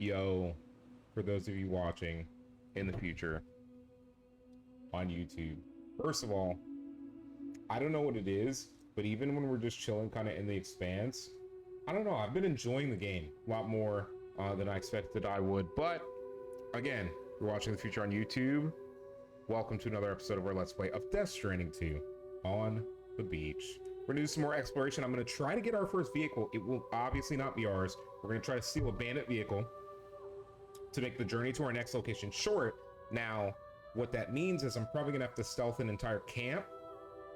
Yo, for those of you watching in the future on YouTube, first of all, I don't know what it is, but even when we're just chilling kind of in the expanse, I don't know, I've been enjoying the game a lot more than I expected I would. But again, you're watching the future on YouTube. Welcome to another episode of our Let's Play of Death Stranding 2 on the beach. We're gonna do some more exploration. I'm gonna try to get our first vehicle. It will obviously not be ours. We're gonna try to steal a bandit vehicle to make the journey to our next location short. Now, what that means is I'm probably gonna have to stealth an entire camp,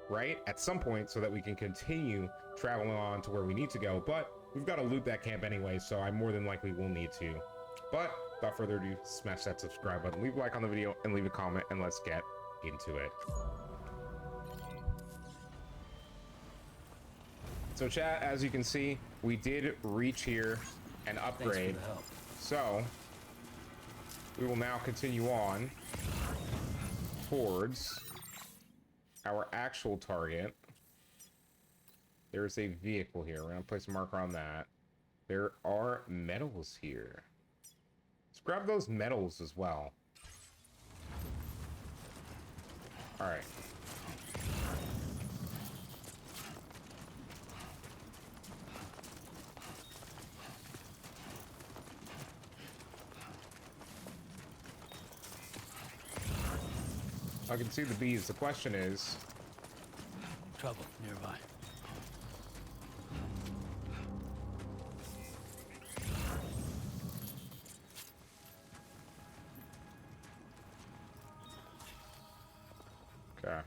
right, at some point, so that we can continue traveling on to where we need to go. But we've got to loot that camp anyway, so I more than likely will need to. But without further ado, smash that subscribe button, leave a like on the video, and leave a comment, and let's get into it. So chat, as you can see, we did reach here and upgrade. So we will now continue on towards our actual target. There's a vehicle here. We're gonna place a marker on that. There are metals here. Let's grab those metals as well. All right. I can see the bees. The question is... Trouble nearby. Okay.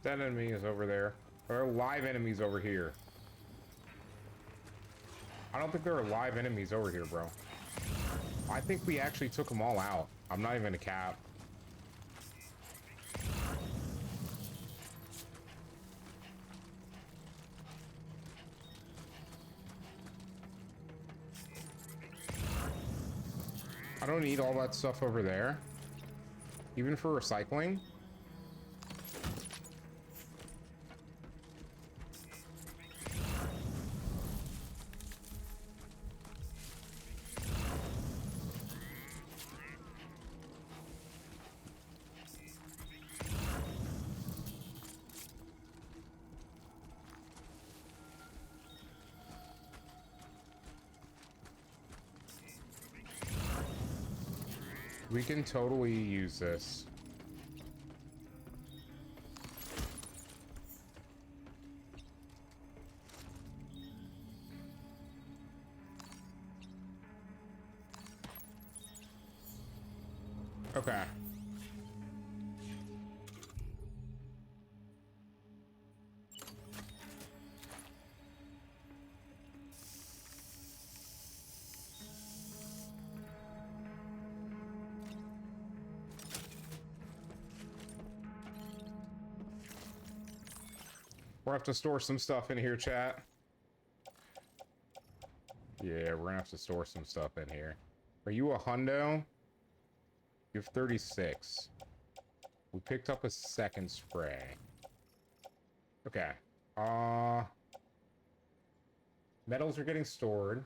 That enemy is over there. There are live enemies over here. I don't think there are live enemies over here, bro. I think we actually took them all out. I'm not even a cap. I don't need all that stuff over there. Even for recycling. We can totally use this. Okay. We'll have to store some stuff in here, chat. Yeah, we're gonna have to store some stuff in here. Are you a hundo? You have 36. We picked up a second spray. Okay. Metals are getting stored.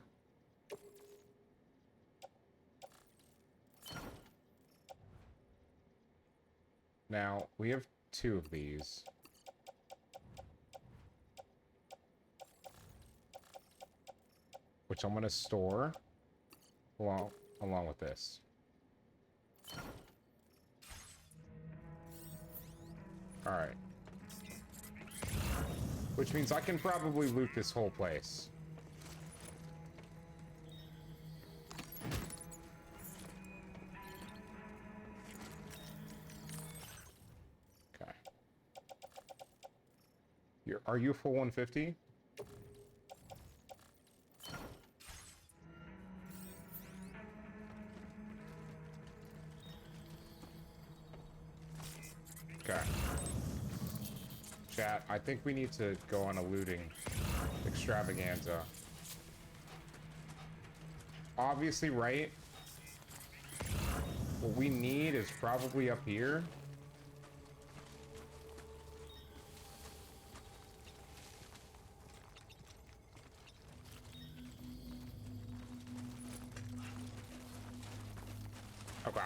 Now, we have 2 of these. Which I'm gonna store along with this. All right. Which means I can probably loot this whole place. Okay. Are you full 150? Okay. Chat, I think we need to go on a looting extravaganza. Obviously, right? What we need is probably up here. Okay.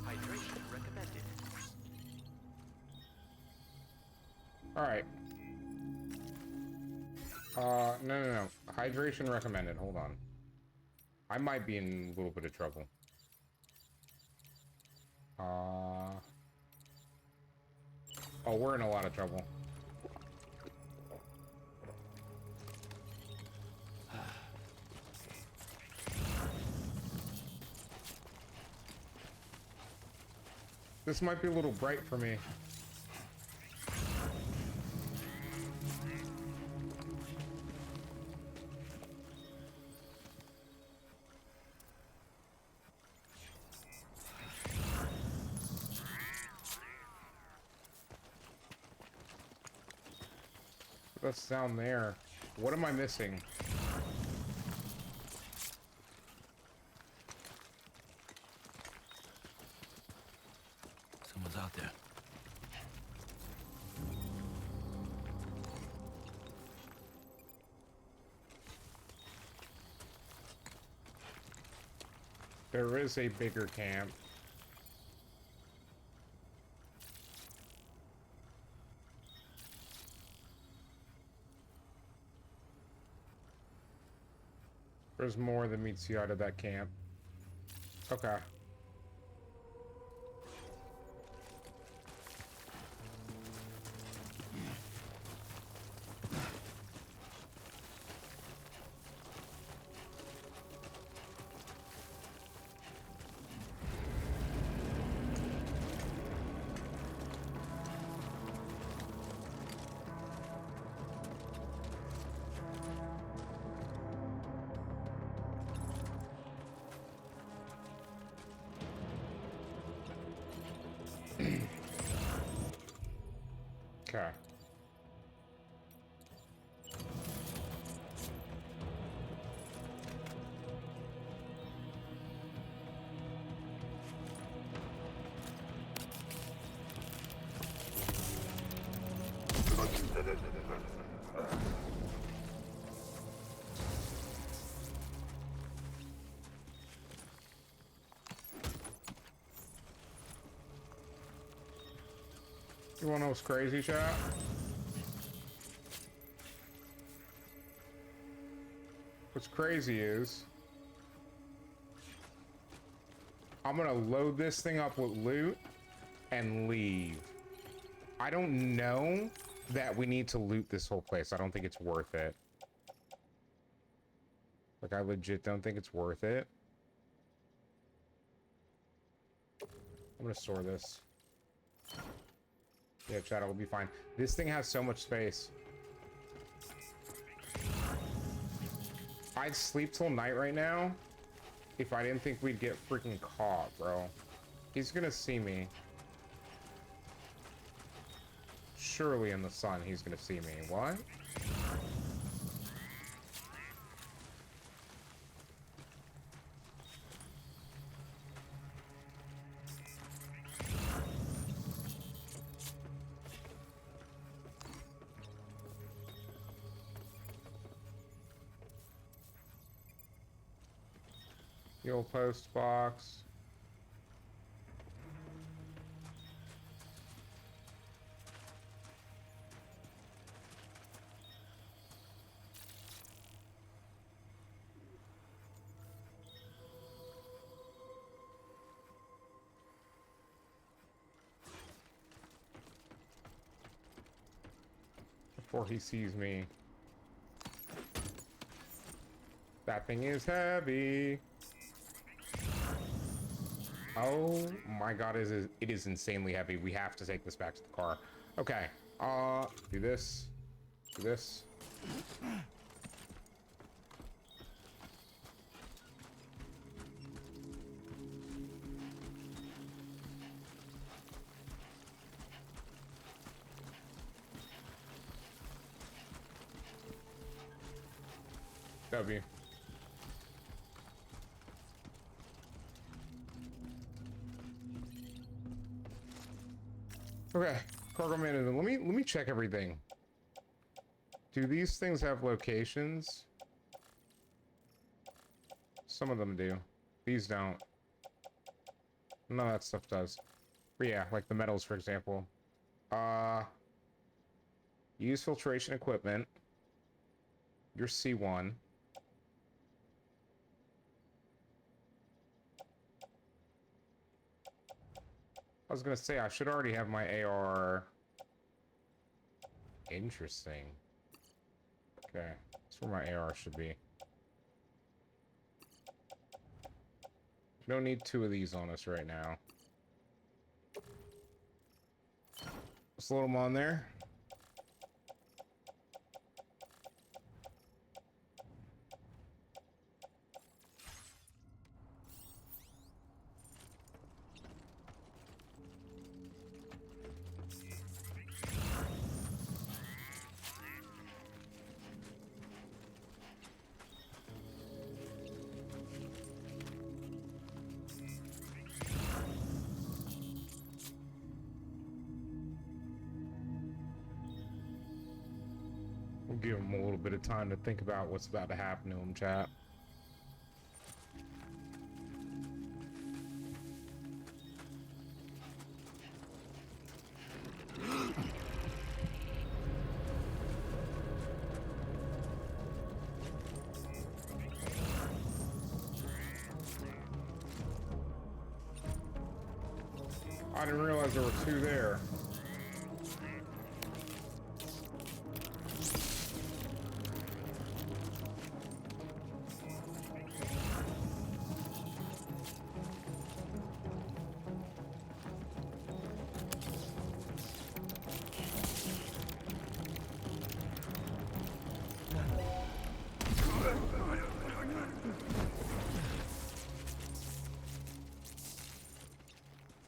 Hydration recommended. All right. No. Hydration recommended. Hold on. I might be in a little bit of trouble. Oh, we're in a lot of trouble. This might be a little bright for me. What's down there? What am I missing? Someone's out there. There is a bigger camp. There's more than meets you out of that camp. Okay. Okay. You wanna know what's crazy, chat? What's crazy is I'm gonna load this thing up with loot and leave. I don't know that we need to loot this whole place. I don't think it's worth it. Like, I legit don't think it's worth it. I'm gonna store this. Yeah, chat, will be fine. This thing has so much space. I'd sleep till night right now if I didn't think we'd get freaking caught, bro. He's gonna see me. Surely in the sun, he's gonna see me. What? The old post box. Before he sees me. That thing is heavy. Oh my god, it is insanely heavy. We have to take this back to the car. Okay. Do this. Do this. W. Okay, cargo management. Let me check everything. Do these things have locations? Some of them do. These don't. None of that stuff does. But yeah, like the metals, for example. Use filtration equipment. You're C1. I was gonna say, I should already have my AR. Interesting. Okay, that's where my AR should be. We don't need 2 of these on us right now. Let's load them on there. We'll give them a little bit of time to think about what's about to happen to them, chat. I didn't realize there were 2 there.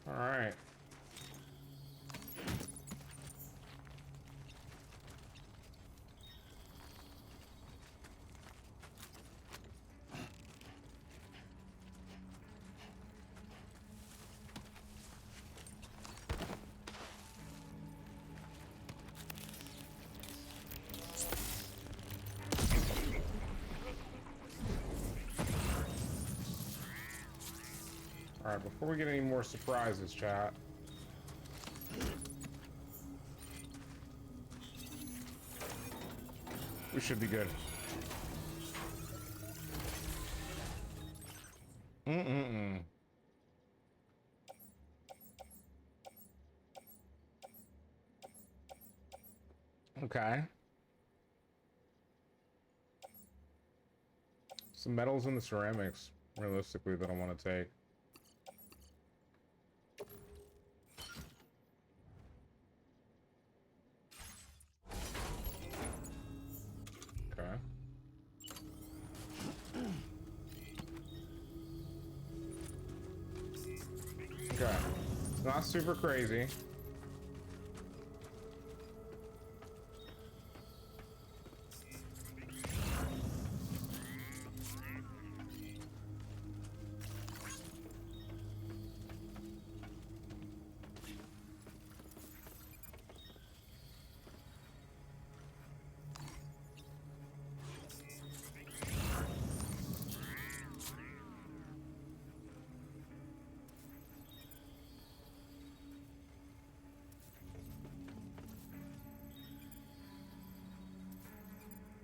All right. All right, before we get any more surprises, chat. We should be good. Okay. Some metals and the ceramics, realistically, that I want to take. Okay. Okay. It's not super crazy.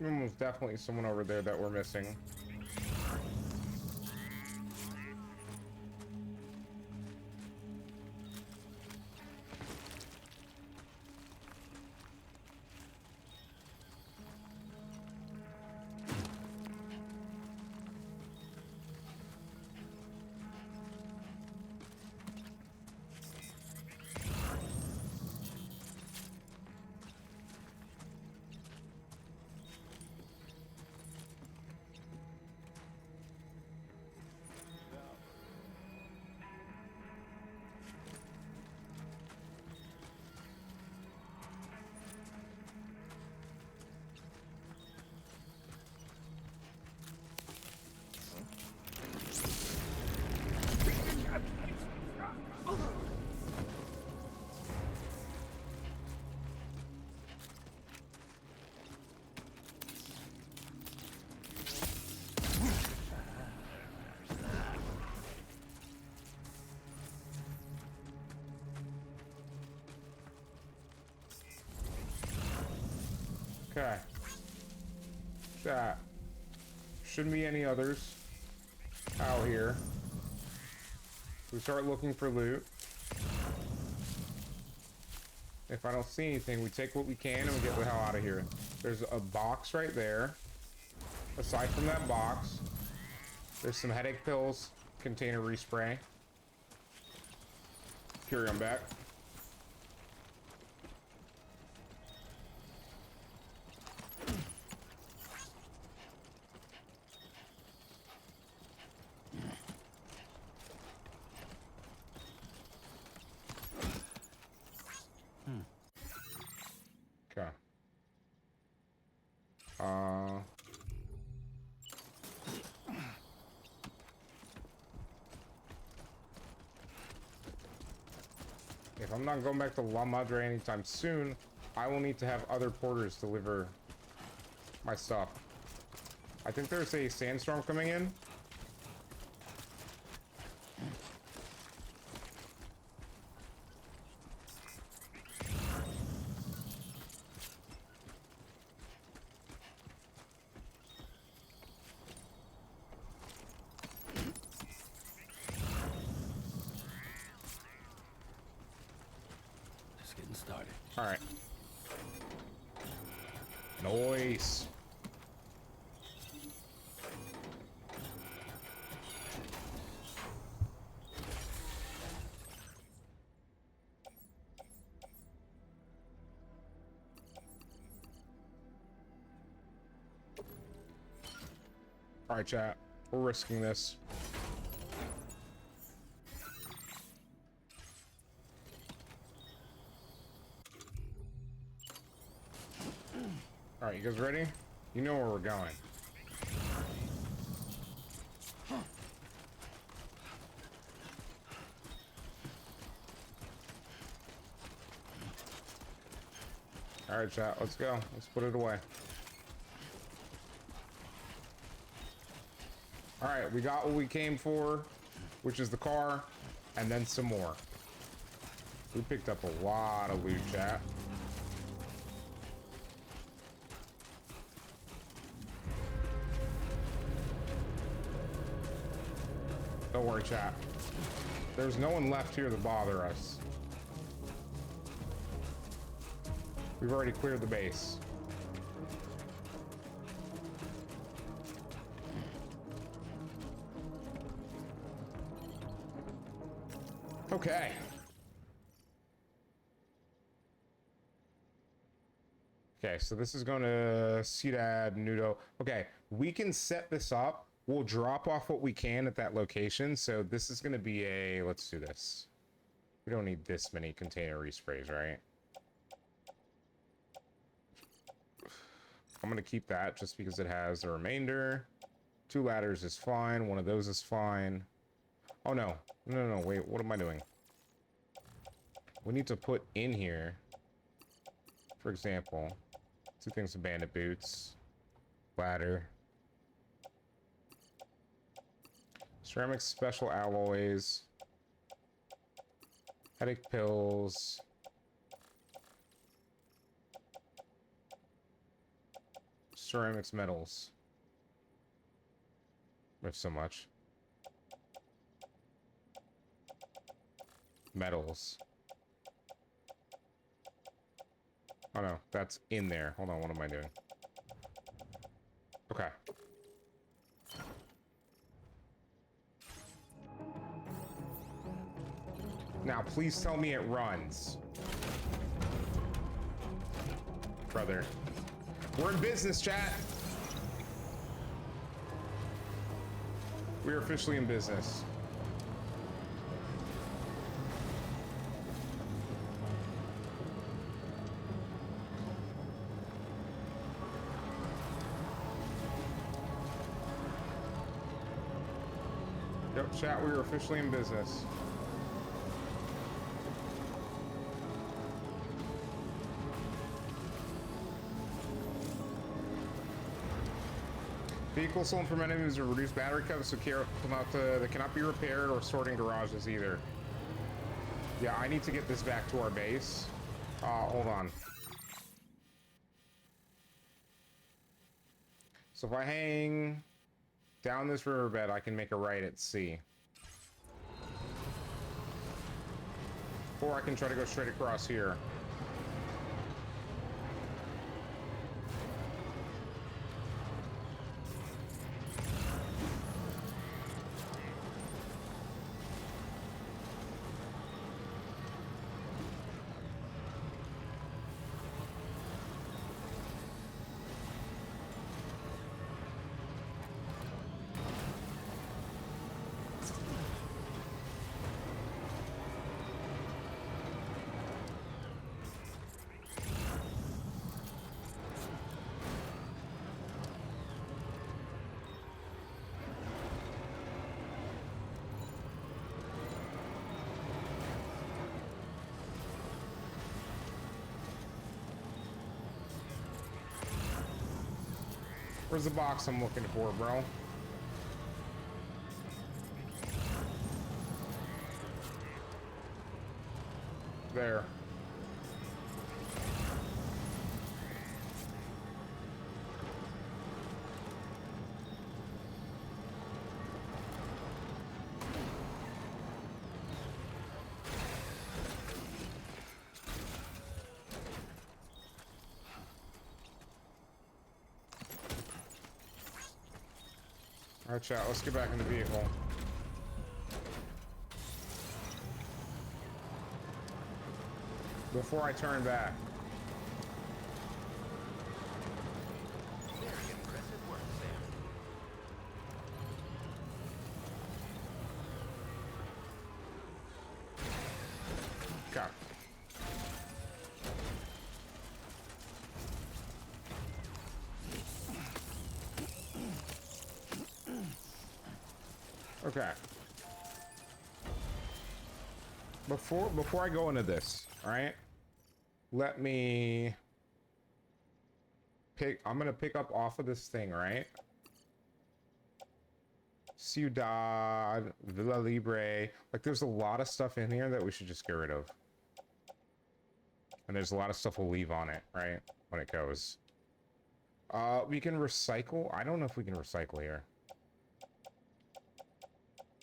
There's definitely someone over there that we're missing. Okay. That. Shouldn't be any others out here. We start looking for loot. If I don't see anything, we take what we can and we get the hell out of here. There's a box right there. Aside from that box, there's some headache pills, container respray. Carry on back. Okay. If I'm not going back to La Madre anytime soon, I will need to have other porters deliver my stuff. I think there's a sandstorm coming in. Just getting started. All right. Nice. All right, chat. We're risking this. All right, you guys ready? You know where we're going. All right, chat. Let's go. Let's put it away. All right, we got what we came for, which is the car, and then some more. We picked up a lot of loot, chat. Don't worry, chat. There's no one left here to bother us. We've already cleared the base. Okay. Okay, so this is going to Ciudad Nudo. Okay, we can set this up. We'll drop off what we can at that location. So this is going to be a... Let's do this. We don't need this many container resprays, right? I'm going to keep that just because it has the remainder. 2 ladders is fine. 1 of those is fine. Oh, no. No, wait. What am I doing? We need to put in here, for example, 2 things of bandit boots, ladder, ceramic special alloys, headache pills, ceramics metals. If so much. Metals. Oh no, that's in there. Hold on, what am I doing? Okay. Now, please tell me it runs. Brother. We're in business, chat. We're officially in business. Yep, chat, we are officially in business. Vehicles stolen from enemies with reduced battery cover, so they cannot be repaired or stored in garages either. Yeah, I need to get this back to our base. Hold on. So if I hang down this riverbed, I can make a right at C. Or I can try to go straight across here. Where's the box I'm looking for, bro? There. Alright, chat, let's get back in the vehicle. Before I turn back. Very impressive work, Sam. God. Okay. Before I go into this, all right? Let me pick. I'm gonna pick up off of this thing, right? Ciudad, Villa Libre. Like, there's a lot of stuff in here that we should just get rid of. And there's a lot of stuff we'll leave on it, right? When it goes. We can recycle. I don't know if we can recycle here.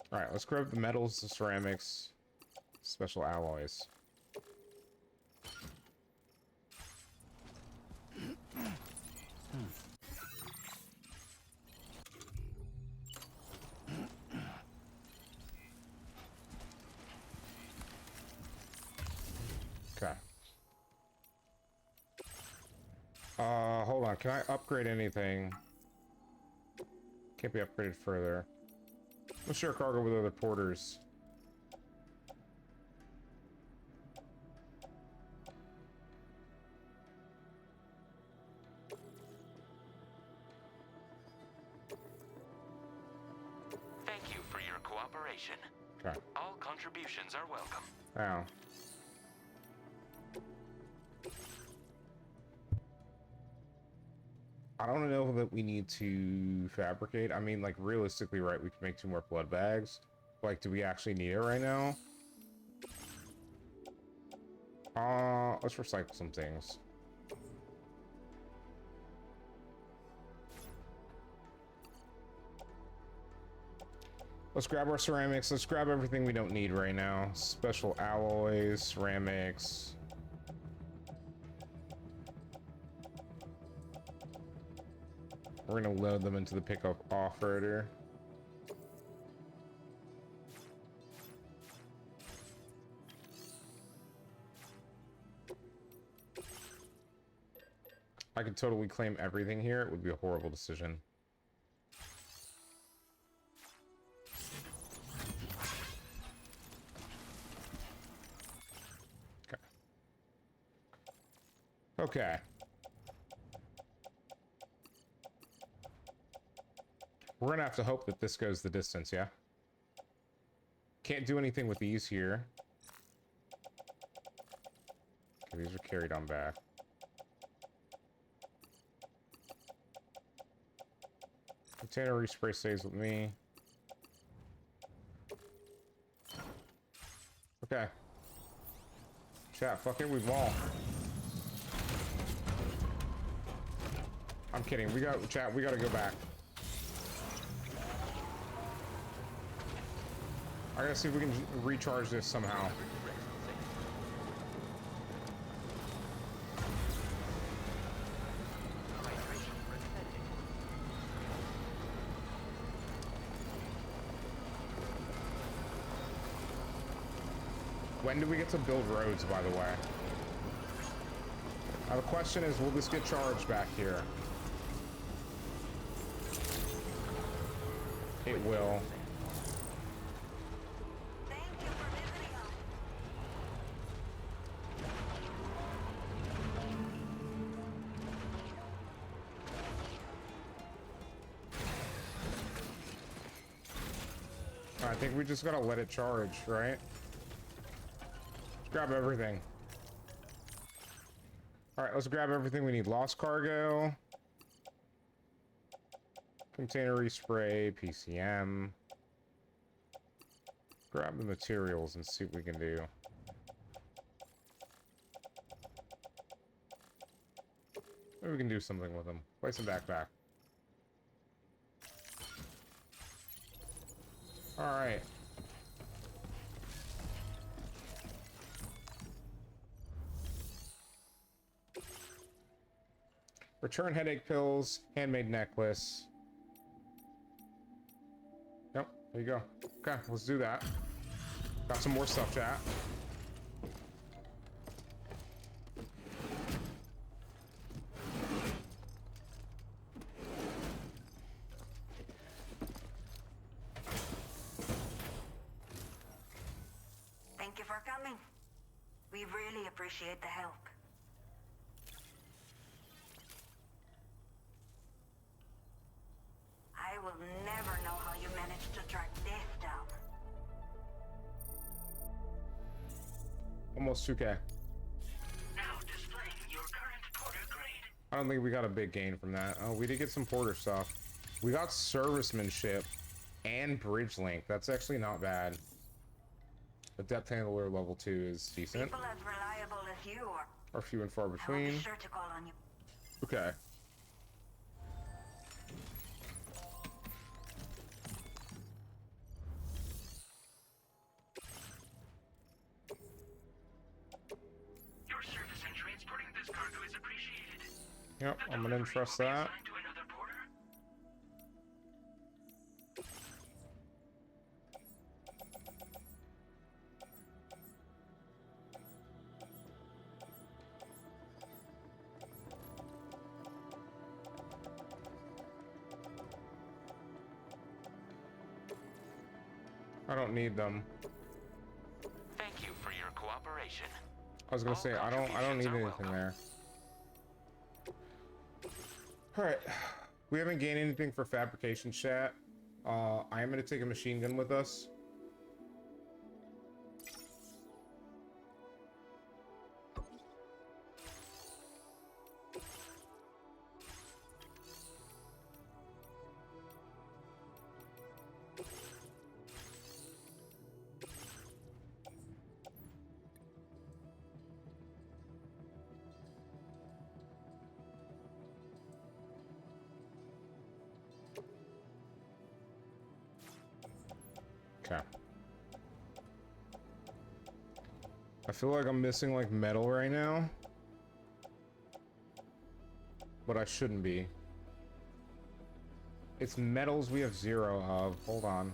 All right, let's grab the metals, the ceramics, special alloys. Okay. Hold on. Can I upgrade anything? Can't be upgraded further. Let's share cargo with other porters. Thank you for your cooperation. Okay. All contributions are welcome. Wow. I don't know that we need to fabricate. I mean, like, realistically, right, we can make 2 more blood bags. Like, do we actually need it right now? Let's recycle some things. Let's grab our ceramics. Let's grab everything we don't need right now. Special alloys, ceramics. We're gonna load them into the pickup off-roader. I could totally claim everything here. It would be a horrible decision. Okay. Okay. We're gonna have to hope that this goes the distance, yeah? Can't do anything with these here. Okay, these are carried on back. Container respray stays with me. Okay. Chat, fuck it, we wall. I'm kidding. We got chat. We gotta go back. I gotta see if we can recharge this somehow. When do we get to build roads, by the way? Now the question is, will this get charged back here? It will. Thank you for visiting us. I think we just gotta let it charge, right? Let's grab everything. Alright, let's grab everything we need. Lost cargo. Container respray, PCM. Grab the materials and see what we can do. Maybe we can do something with them. Place them back. Alright. Return headache pills, handmade necklace. Yep, there you go. Okay, let's do that. Got some more stuff, chat. Thank you for coming. We really appreciate the help. I will never know how you managed to track this down. Almost 2K. Now displaying your current porter grade. I don't think we got a big gain from that. Oh, we did get some porter stuff. We got servicemanship and bridge link. That's actually not bad. The depth handler level 2 is decent. People as reliable as you are. Or few and far I will between. be sure to call on you. Okay. Your service in transporting this cargo is appreciated. Yep, The I'm gonna delivery entrust will be that. assigned to another porter. I don't need them. Thank you for your cooperation. I was gonna say I don't need contributions are anything welcome. there. Alright. We haven't gained anything for fabrication, chat. I am gonna take a machine gun with us. Okay. I feel like I'm missing like metal right now. But I shouldn't be. It's metals we have 0 of. Hold on.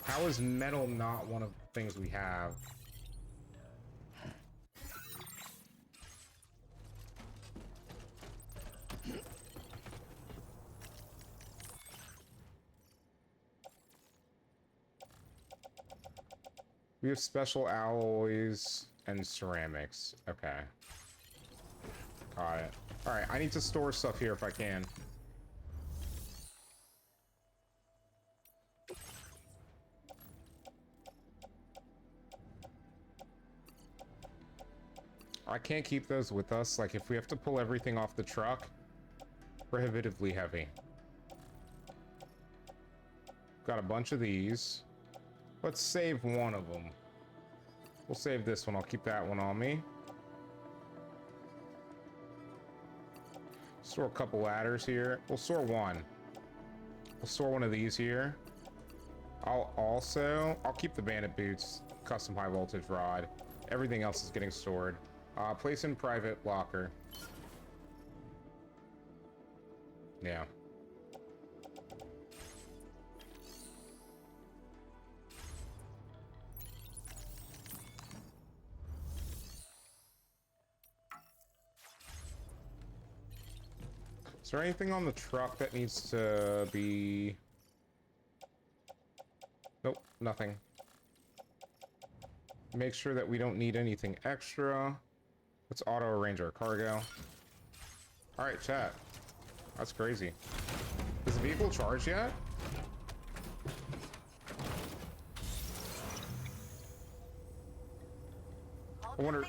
How is metal not one of the things we have? We have special alloys and ceramics. Okay. Got it. Alright, I need to store stuff here if I can. I can't keep those with us. Like, if we have to pull everything off the truck, prohibitively heavy. Got a bunch of these. Let's save one of them. We'll save this one. I'll keep that one on me. Store a couple ladders here. We'll store one. We'll store one of these here. I'll keep the bandit boots, custom high voltage rod. Everything else is getting stored. Place in private locker. Yeah. Is there anything on the truck that needs to be... Nope, nothing. Make sure that we don't need anything extra. Let's auto arrange our cargo. Alright, chat. That's crazy. Is the vehicle charged yet? I wonder...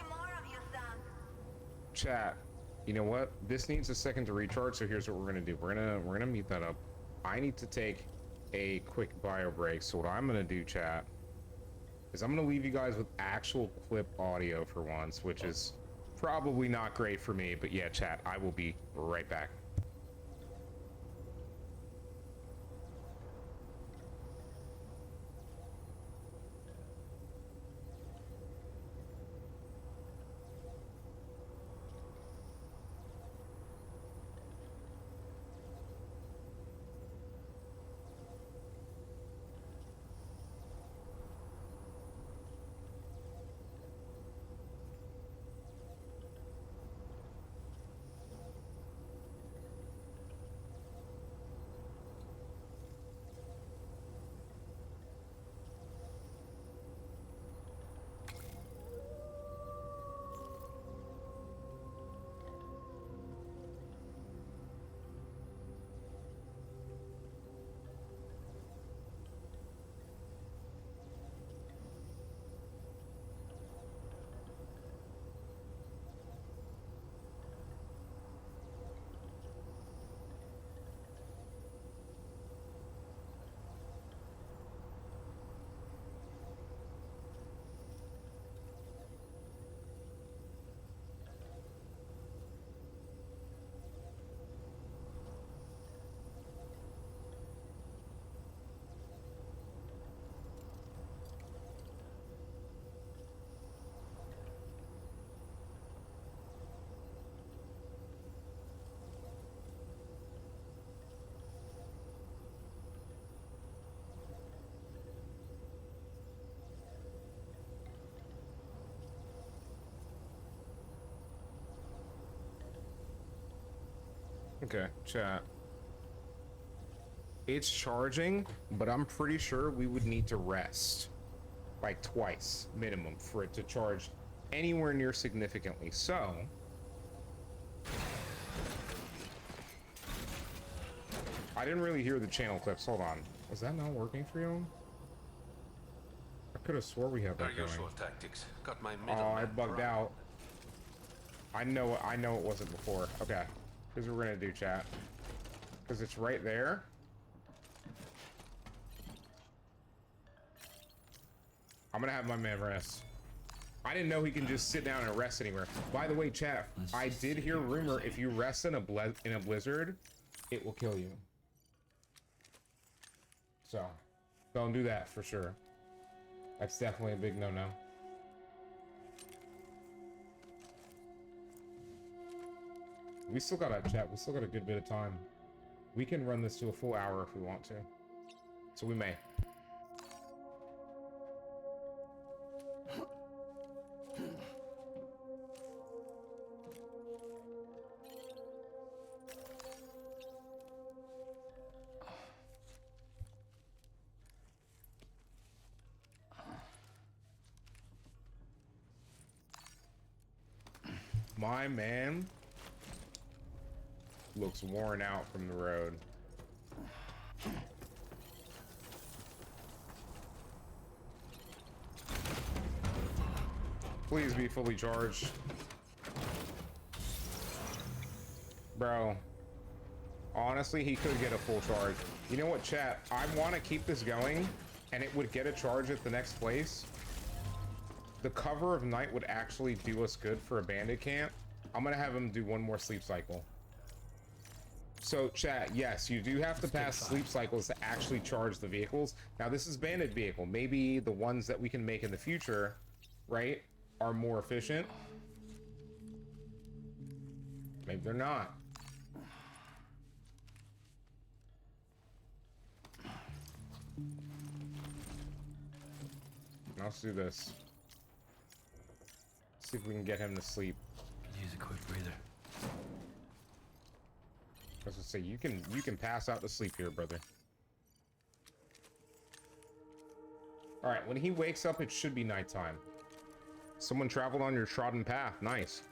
Chat. You know what? This needs a second to recharge, so here's what we're gonna do. We're gonna meet that up. I need to take a quick bio break, so what I'm gonna do, chat, is I'm gonna leave you guys with actual clip audio for once, which is probably not great for me, but yeah, chat, I will be right back. Okay, chat. It's charging, but I'm pretty sure we would need to rest like twice minimum for it to charge anywhere near significantly. So I didn't really hear the channel clips. Hold on. Is that not working for you? I could have swore we had that going. Usual tactics. Got my Oh, I bugged out. I know it wasn't before. Okay. Here's what we're gonna do, chat. Because it's right there. I'm gonna have my man rest. I didn't know he can just sit down and rest anywhere. By the way, chat, I did hear rumor if you rest in a blizzard, it will kill you. So, don't do that for sure. That's definitely a big no-no. We still got a chat. We still got a good bit of time. We can run this to a full hour if we want to. So we may. My man looks worn out from the road. Please be fully charged. Bro, honestly, he could get a full charge. You know what, chat? I want to keep this going, and it would get a charge at the next place. The cover of night would actually do us good for a bandit camp. I'm gonna have him do one more sleep cycle. So, chat, yes, you do have to pass sleep cycles to actually charge the vehicles. Now, this is Bandit vehicle. Maybe the ones that we can make in the future, right, are more efficient. Maybe they're not. Let's do this. See if we can get him to sleep. Use a quick breather. I was gonna say, you can pass out to sleep here, brother. All right, when he wakes up, it should be nighttime. Someone traveled on your trodden path. Nice.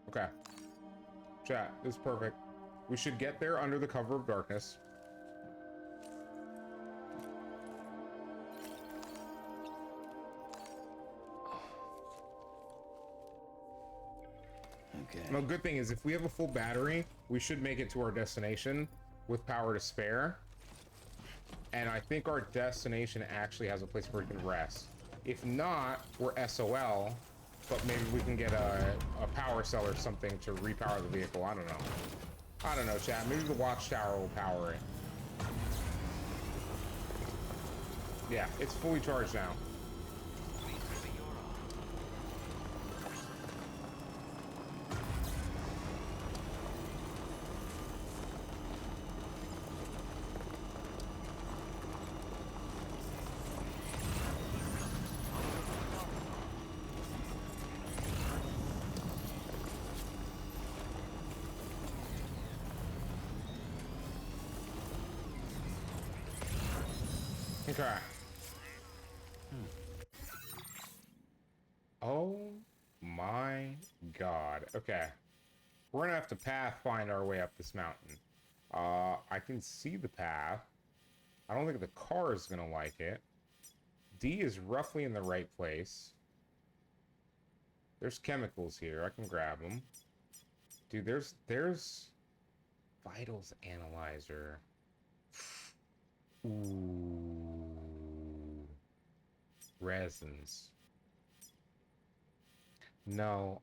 Okay. Chat, this is perfect. We should get there under the cover of darkness. Okay. No, good thing is if we have a full battery, we should make it to our destination with power to spare. And I think our destination actually has a place where we can rest. If not, we're SOL, but maybe we can get a power cell or something to repower the vehicle. I don't know. I don't know, chat. Maybe the Watchtower will power it. Yeah, it's fully charged now. Okay. Oh my god. Okay. We're gonna have to find our way up this mountain. I can see the path. I don't think the car is gonna like it. D is roughly in the right place. There's chemicals here. I can grab them. Dude, there's vitals analyzer. Ooh. Resins. No,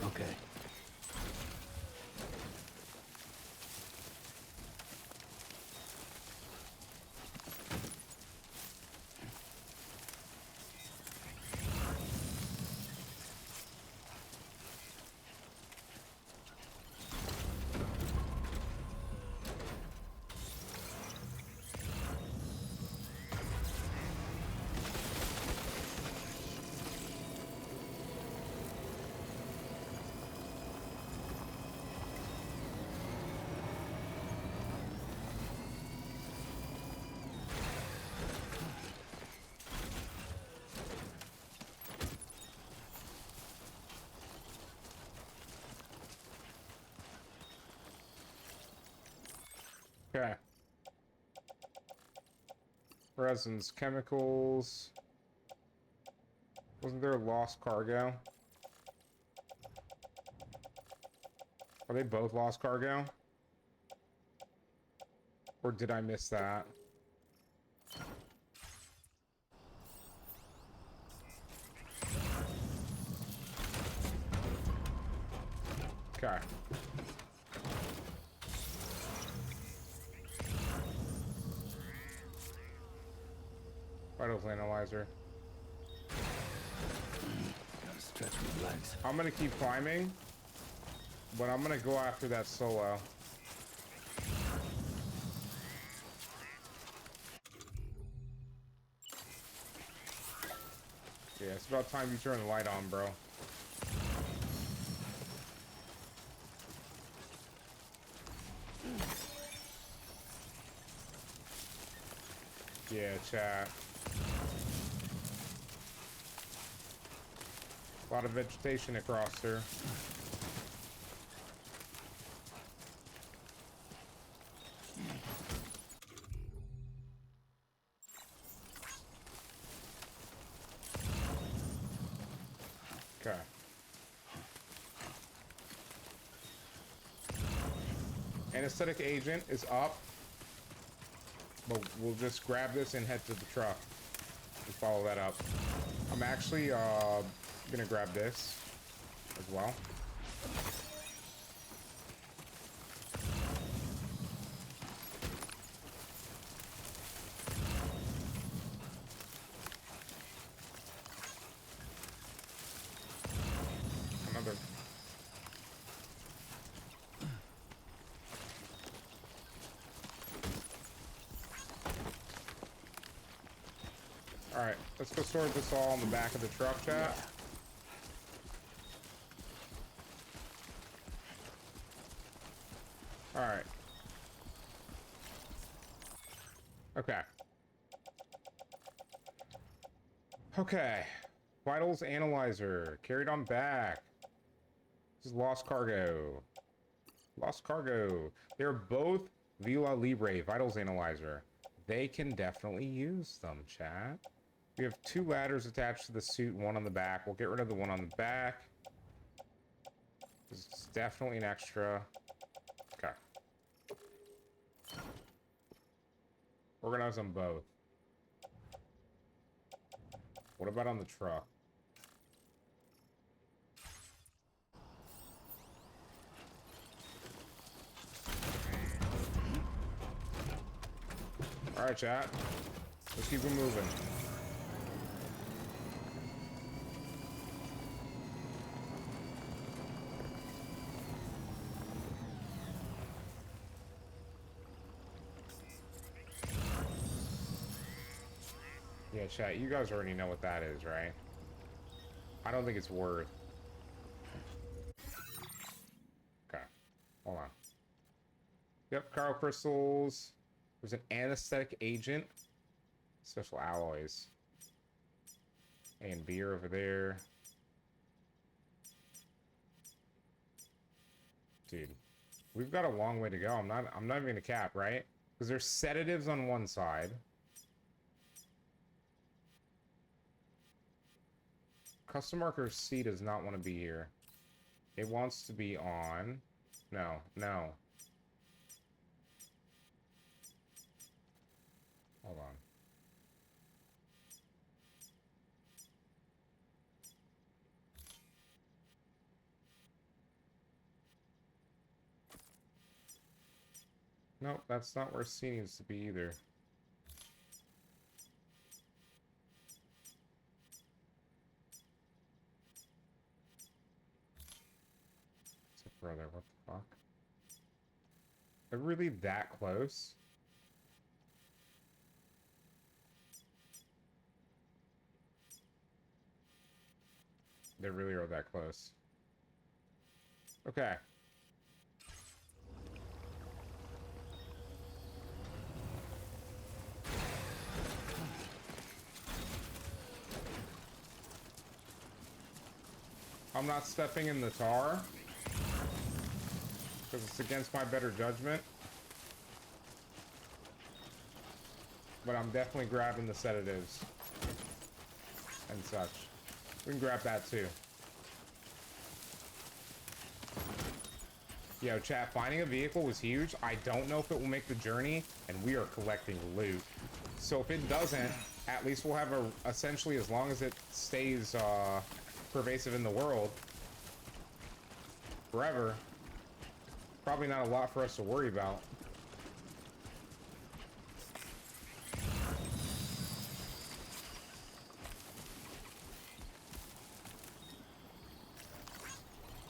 Okay. okay. Resins, chemicals. Wasn't there a lost cargo? Are they both lost cargo? Or did I miss that? Okay. Vitals analyzer. Gotta stretch my legs. I'm gonna keep climbing, but I'm gonna go after that solo. Yeah, it's about time you turn the light on, bro. Yeah, chat. A lot of vegetation across there. Okay. Anesthetic agent is up. But we'll just grab this and head to the truck. And follow that up. I'm actually gonna grab this as well. Another. Alright, let's go sort this all on the back of the truck, chat. Alright. Okay. Okay. Vitals analyzer. Carried on back. This is lost cargo. Lost cargo. They're both Vila Libre vitals analyzer. They can definitely use them, chat. We have 2 ladders attached to the suit, 1 on the back. We'll get rid of the one on the back. It's definitely an extra. Okay. Organize them both. What about on the truck? Alright, chat. Let's keep it moving. Yeah, chat, you guys already know what that is, right? I don't think it's worth. Okay, hold on. Yep, Carl crystals. There's an anesthetic agent. Special alloys. A and B are over there. Dude, we've got a long way to go. I'm not even gonna cap, right? Because there's sedatives on one side. Custom marker C does not want to be here. It wants to be on. No, no. Hold on. Nope, that's not where C needs to be either. Brother, what the fuck? They're really that close? They really are that close. Okay. I'm not stepping in the tar. Because it's against my better judgment. But I'm definitely grabbing the sedatives. And such. We can grab that too. Yo, chat, finding a vehicle was huge. I don't know if it will make the journey, and we are collecting loot. So if it doesn't, at least we'll have essentially, as long as it stays pervasive in the world, forever. Probably not a lot for us to worry about.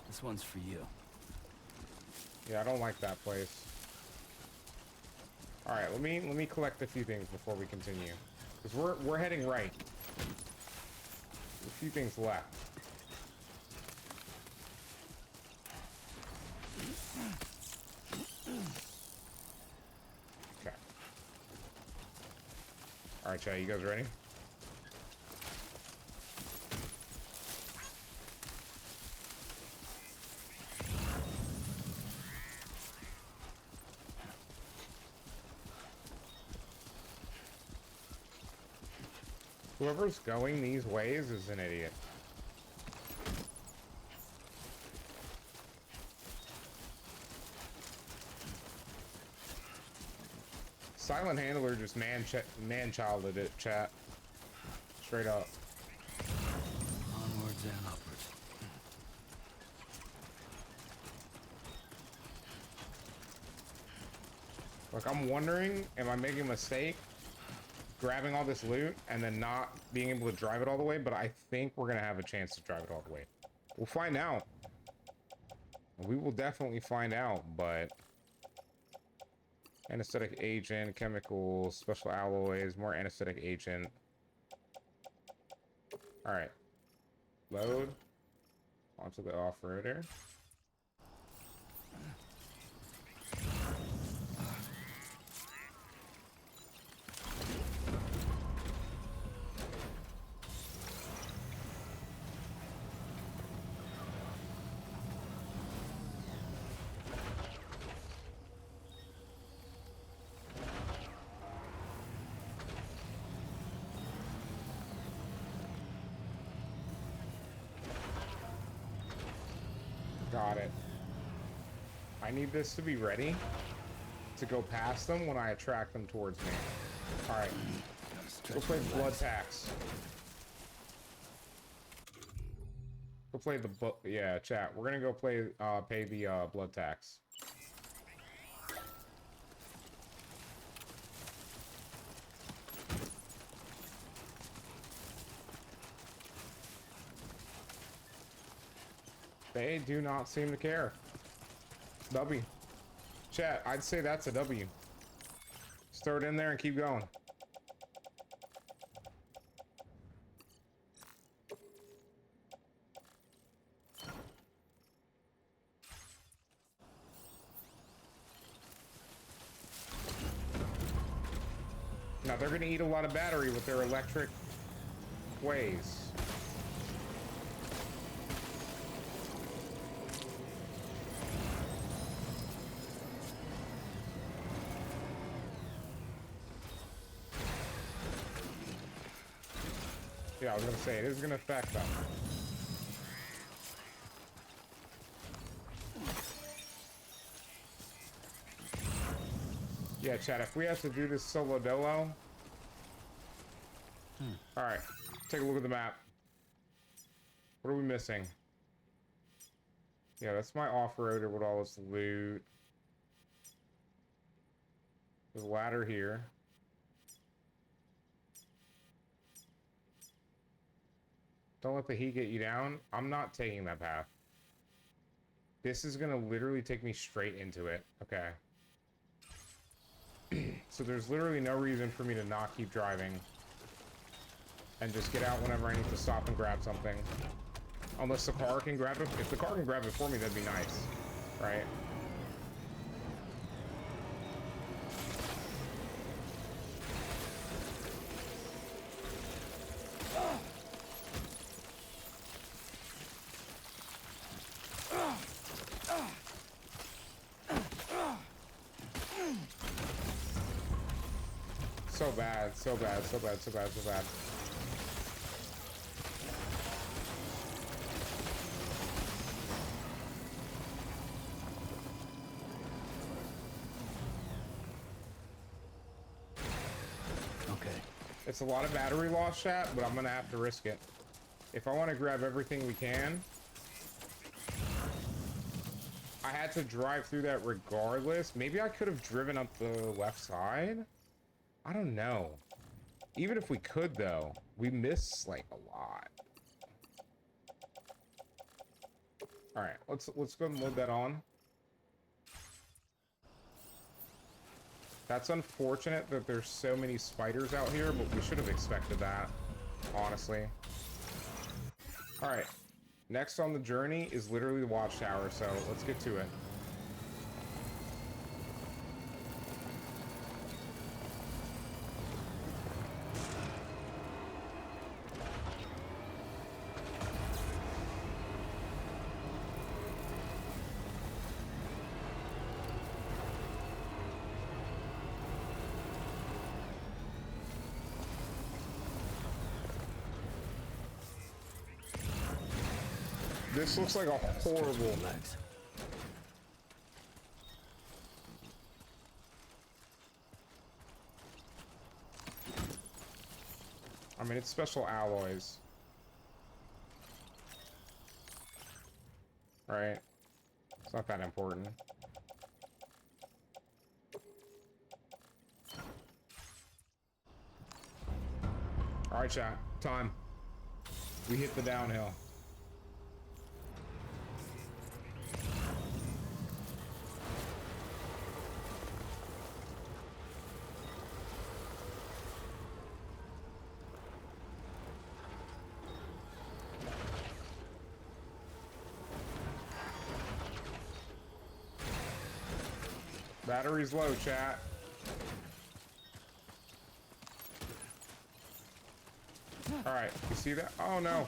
This one's for you. Yeah, I don't like that place. All right, let me collect a few things before we continue, because we're heading right. A few things left. Okay. All right, chat, you guys ready? Whoever's going these ways is an idiot. Silent handler just man-childed it, chat. Straight up. Onwards and upwards. Like, I'm wondering, am I making a mistake grabbing all this loot and then not being able to drive it all the way? But I think we're gonna have a chance to drive it all the way. We'll find out. We will definitely find out, but anesthetic agent, chemicals, special alloys, more anesthetic agent. All right, load onto the off-roader. Got it. I need this to be ready to go past them when I attract them towards me. All right, go play blood tax. Go play the yeah, chat. We're gonna go play pay the blood tax. They do not seem to care. W. Chat, I'd say that's a W. Just throw it in there and keep going. Now they're gonna eat a lot of battery with their electric ways. Yeah, I was gonna say, it is gonna affect them. Yeah, chat, if we have to do this solo dolo... Alright, take a look at the map. What are we missing? Yeah, that's my off-roader with all this loot. There's a ladder here. Don't let the heat get you down. I'm not taking that path. This is gonna literally take me straight into it. Okay. So there's literally no reason for me to not keep driving. And just get out whenever I need to stop and grab something. Unless the car can grab it. If the car can grab it for me, that'd be nice. Right? So bad, so bad, so bad, so bad, so bad. Okay. It's a lot of battery loss, chat, but I'm gonna have to risk it. If I want to grab everything we can, I had to drive through that regardless. Maybe I could have driven up the left side. I don't know. Even if we could, though, we miss like a lot. All right, let's go and load that on. That's unfortunate that there's so many spiders out here, but we should have expected that, honestly. All right, next on the journey is literally the Watchtower, so let's get to it. This looks like a horrible... Legs. I mean, it's special alloys. Right? It's not that important. Alright, chat. Time. We hit the downhill. Battery's low, chat. Alright, you see that? Oh no.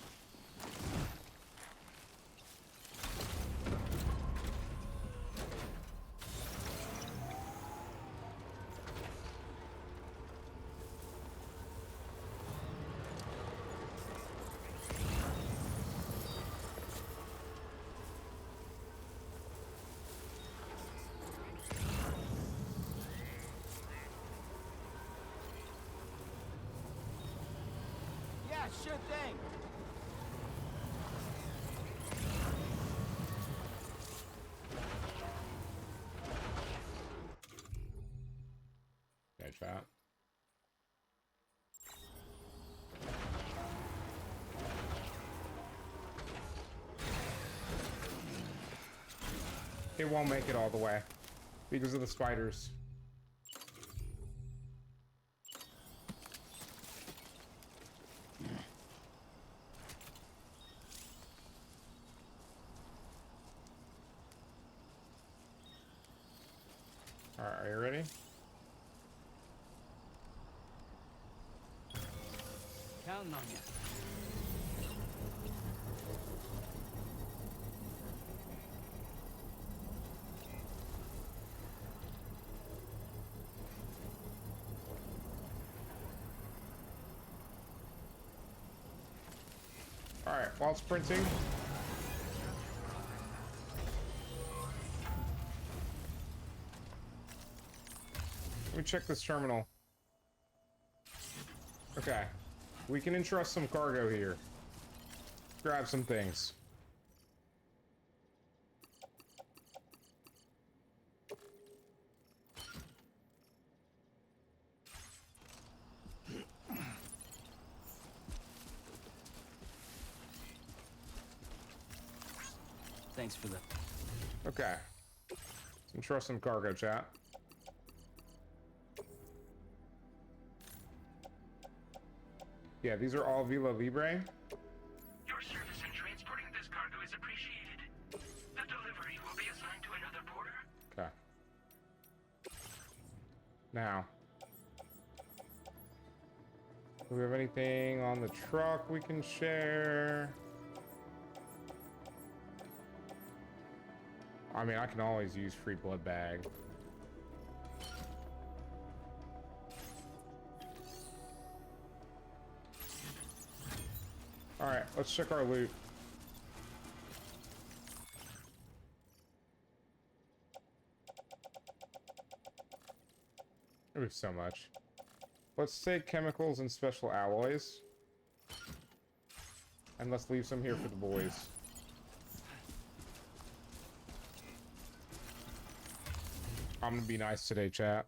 Yeah, sure thing. Okay, chat. It won't make it all the way because of the spiders. Alright, are you ready? Counting on you. Alright, while it's printing. Let me check this terminal. Okay. We can entrust some cargo here. Grab some things. Thanks for the... Okay. Let's entrust some cargo, chat. Yeah, these are all Villa Libre. Your service in transporting this cargo is appreciated. The delivery will be assigned to another porter. Okay. Now. Do we have anything on the truck we can share? I mean, I can always use free blood bag. Alright, let's check our loot. Ooh, so much. Let's take chemicals and special alloys. And let's leave some here for the boys. I'm gonna be nice today, chat.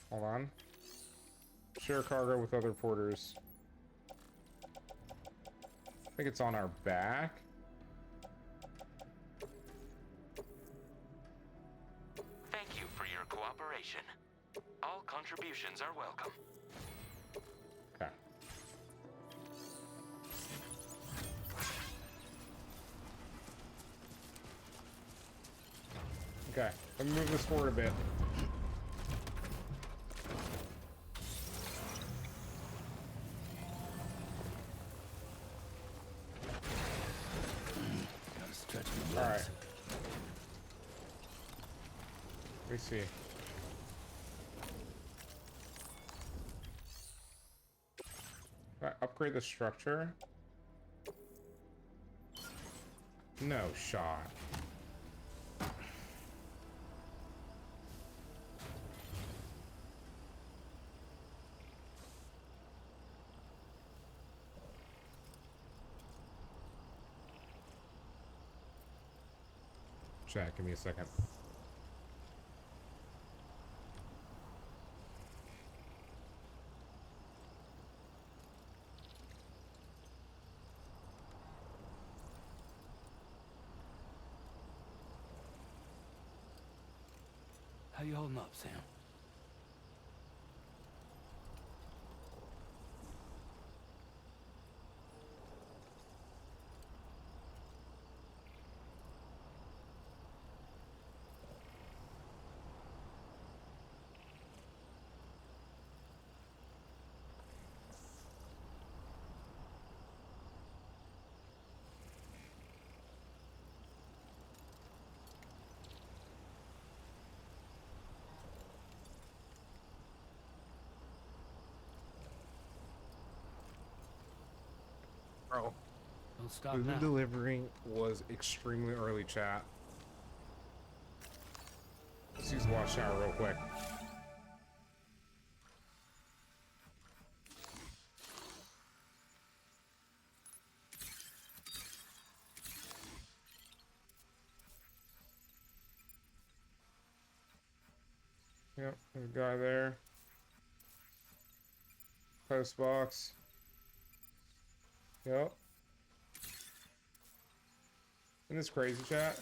Hold on. Share cargo with other porters. I think it's on our back. Thank you for your cooperation. All contributions are welcome. Okay. Okay, let me move this forward a bit. Gotta stretch my All right. legs. Let me see. Upgrade the structure. No shot. Chat, give me a second. How you holding up, Sam? Bro, Don't stop the now. delivery was extremely early, chat. Let's use Watchtower real quick. Yep, there's a guy there. Post box. Yep. Isn't this crazy, chat?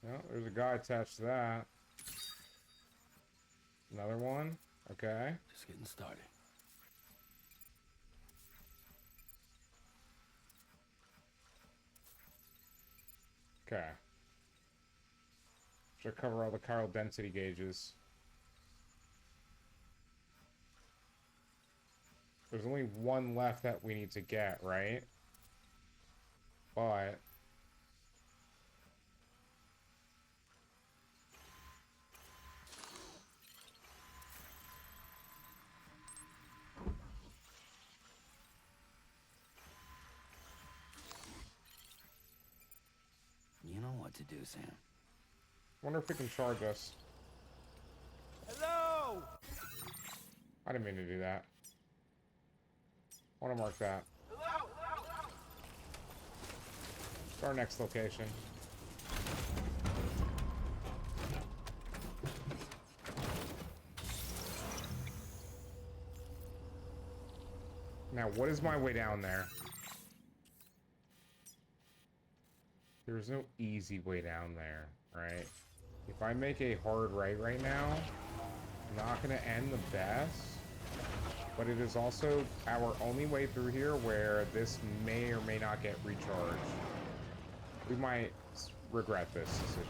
Well, there's a guy attached to that. Another one. Okay. Just getting started. Okay. Should cover all the chiral density gauges. There's only one left that we need to get, right? But You know what to do, Sam. wonder if it can charge us. Hello! I didn't mean to do that. I want to mark that. To our next location. Now, what is my way down there? There's no easy way down there, right? If I make a hard right now, not gonna end the best. But it is also our only way through here where this may or may not get recharged. We might regret this decision.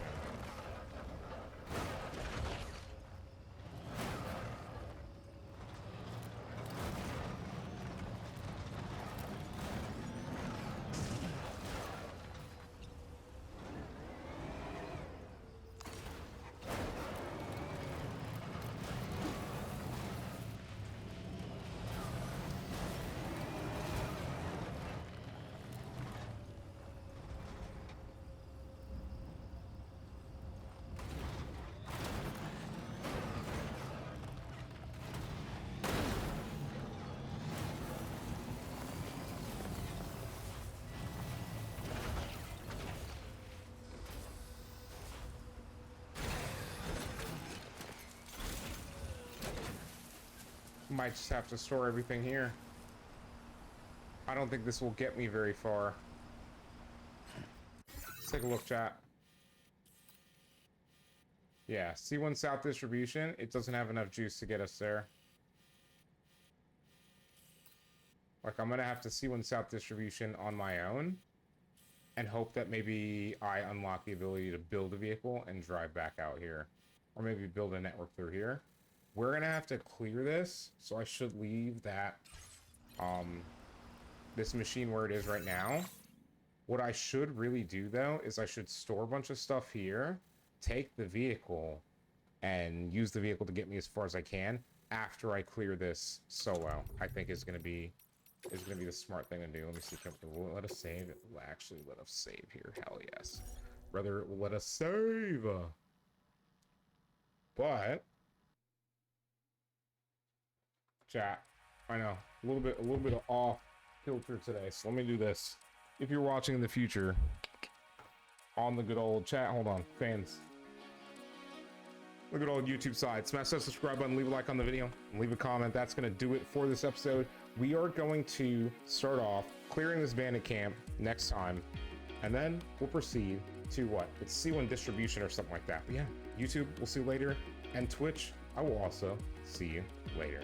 Might just have to store everything here. I don't think this will get me very far. Let's take a look, chat. Yeah, C1 South distribution. It doesn't have enough juice to get us there. Like, I'm gonna have to C1 South distribution on my own and hope that maybe I unlock the ability to build a vehicle and drive back out here. Or maybe build a network through here. We're gonna have to clear this, so I should leave that, this machine where it is right now. What I should really do, though, is I should store a bunch of stuff here, take the vehicle, and use the vehicle to get me as far as I can after I clear this solo. I think is gonna be the smart thing to do. Let me see if it will let us save. It will actually let us save here. Hell yes. Rather, it will let us save. But chat, I know a little bit of off filter today, so let me do this. if you're watching in the future on the good old chat, hold on, fans. The good old YouTube side. Smash that subscribe button, leave a like on the video, and leave a comment. That's going to do it for this episode. We are going to start off clearing this bandit camp next time, and then we'll proceed to what? It's C1 distribution or something like that. But yeah, YouTube, we'll see you later, and Twitch, I will also see you later.